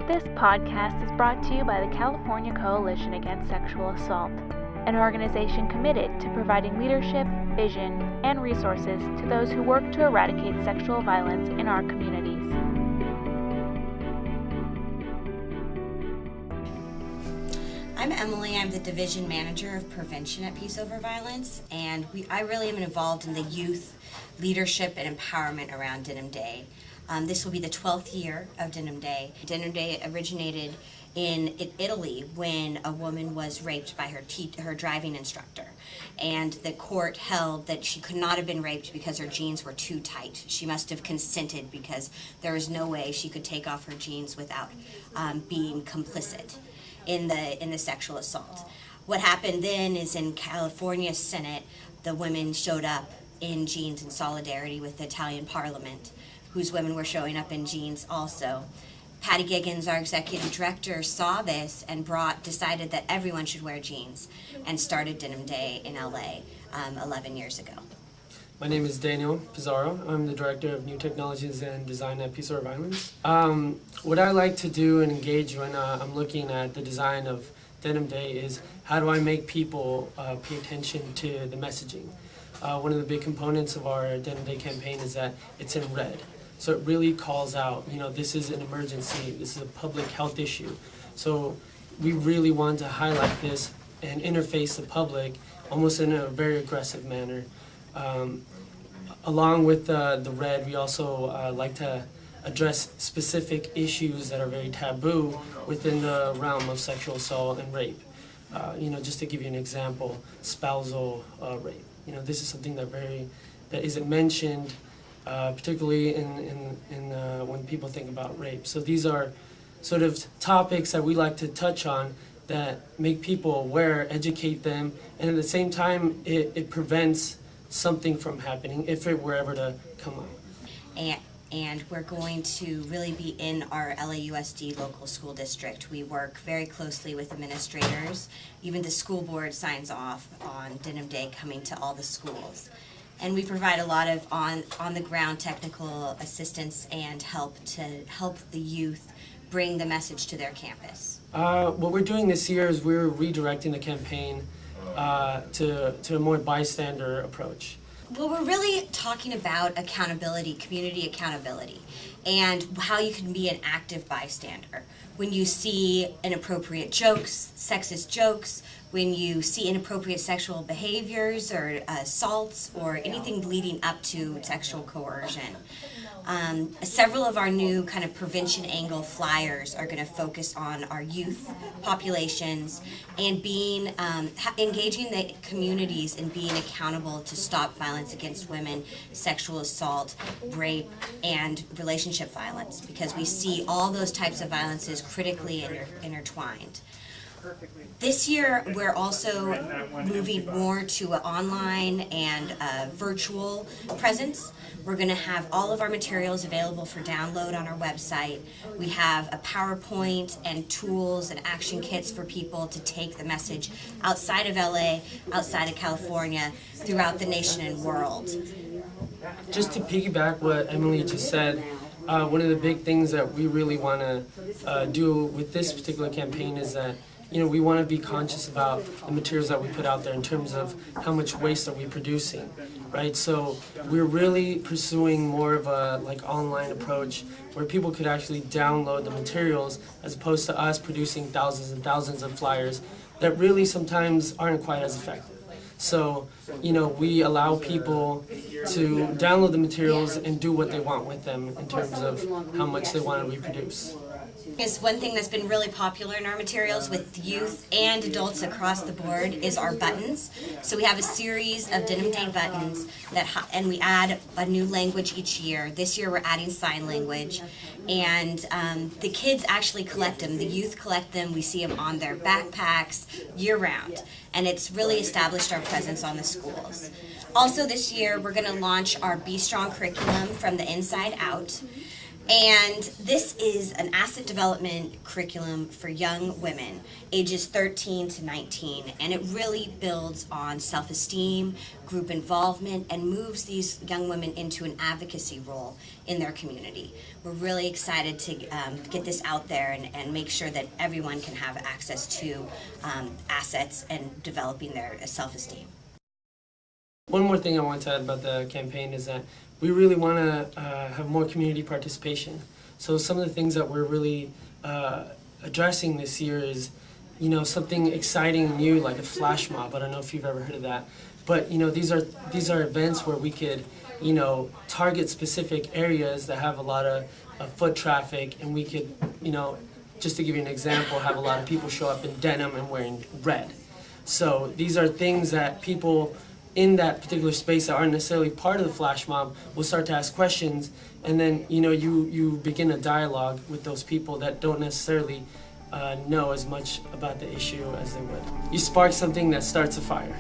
This podcast is brought to you by the California Coalition Against Sexual Assault, an organization committed to providing leadership, vision, and resources to those who work to eradicate sexual violence in our communities. I'm Emily. I'm the Division Manager of Prevention at Peace Over Violence, and I really am involved in the youth leadership and empowerment around Denim Day. This will be the 12th year of Denim Day. Denim Day originated in Italy when a woman was raped by her driving instructor, and the court held that she could not have been raped because her jeans were too tight. She must have consented because there was no way she could take off her jeans without being complicit in the sexual assault. What happened then is in California Senate, the women showed up in jeans in solidarity with the Italian Parliament, whose women were showing up in jeans also. Patty Giggins, our executive director, saw this and decided that everyone should wear jeans and started Denim Day in LA 11 years ago. My name is Daniel Pizarro. I'm the Director of New Technologies and Design at Peace Over Violence. What I like to do and engage when I'm looking at the design of Denim Day is how do I make people pay attention to the messaging. One of the big components of our Denim Day campaign is that it's in red. So it really calls out, this is an emergency, this is a public health issue. So we really want to highlight this and interface the public almost in a very aggressive manner. Along with the red, we also like to address specific issues that are very taboo within the realm of sexual assault and rape. Just to give you an example, spousal rape. This is something that isn't mentioned, particularly when people think about rape. So these are sort of topics that we like to touch on that make people aware, educate them, and at the same time, it prevents something from happening if it were ever to come up. And we're going to really be in our LAUSD local school district. We work very closely with administrators. Even the school board signs off on Denim Day coming to all the schools. And we provide a lot of on-the-ground technical assistance and help the youth bring the message to their campus. What we're doing this year is we're redirecting the campaign to a more bystander approach. Well, we're really talking about accountability, community accountability, and how you can be an active bystander. When you see inappropriate jokes, sexist jokes, when you see inappropriate sexual behaviors or assaults or anything leading up to sexual coercion. Several of our new kind of prevention angle flyers are going to focus on our youth populations and being engaging the communities and being accountable to stop violence against women, sexual assault, rape, and relationship violence, because we see all those types of violences critically intertwined. This year, we're also moving more to an online and virtual presence. We're going to have all of our materials available for download on our website. We have a PowerPoint and tools and action kits for people to take the message outside of LA, outside of California, throughout the nation and world. Just to piggyback what Emily just said, one of the big things that we really want to do with this particular campaign is that we want to be conscious about the materials that we put out there in terms of how much waste are we producing, right? So we're really pursuing more of a online approach where people could actually download the materials as opposed to us producing thousands and thousands of flyers that really sometimes aren't quite as effective. So, we allow people to download the materials and do what they want with them in terms of how much they want to reproduce. Is one thing that's been really popular in our materials with youth and adults across the board is our buttons. So we have a series of Denim Day buttons and we add a new language each year. This year we're adding sign language, and the kids actually collect them. The youth collect them. We see them on their backpacks year round, and it's really established our presence on the schools. Also this year we're going to launch our Be Strong curriculum from the inside out. And this is an asset development curriculum for young women, ages 13 to 19, and it really builds on self-esteem, group involvement, and moves these young women into an advocacy role in their community. We're really excited to get this out there and make sure that everyone can have access to assets and developing their self-esteem. One more thing I want to add about the campaign is that we really want to have more community participation. So some of the things that we're really addressing this year is, something exciting and new like a flash mob. I don't know if you've ever heard of that, but these are events where we could, target specific areas that have a lot of foot traffic, and we could, just to give you an example, have a lot of people show up in denim and wearing red. So these are things that people in that particular space that aren't necessarily part of the flash mob will start to ask questions, and then you begin a dialogue with those people that don't necessarily know as much about the issue as they would. You spark something that starts a fire.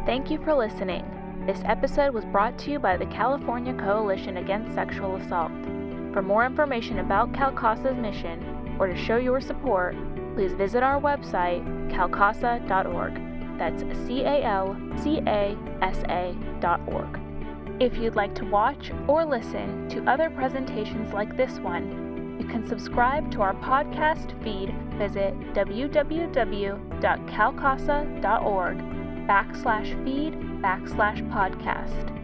Thank you for listening. This episode was brought to you by the California Coalition Against Sexual Assault. For more information about CalCASA's mission or to show your support, please visit our website, calcasa.org. That's calcasa.org. If you'd like to watch or listen to other presentations like this one, you can subscribe to our podcast feed. Visit www.calcasa.org/feed/podcast.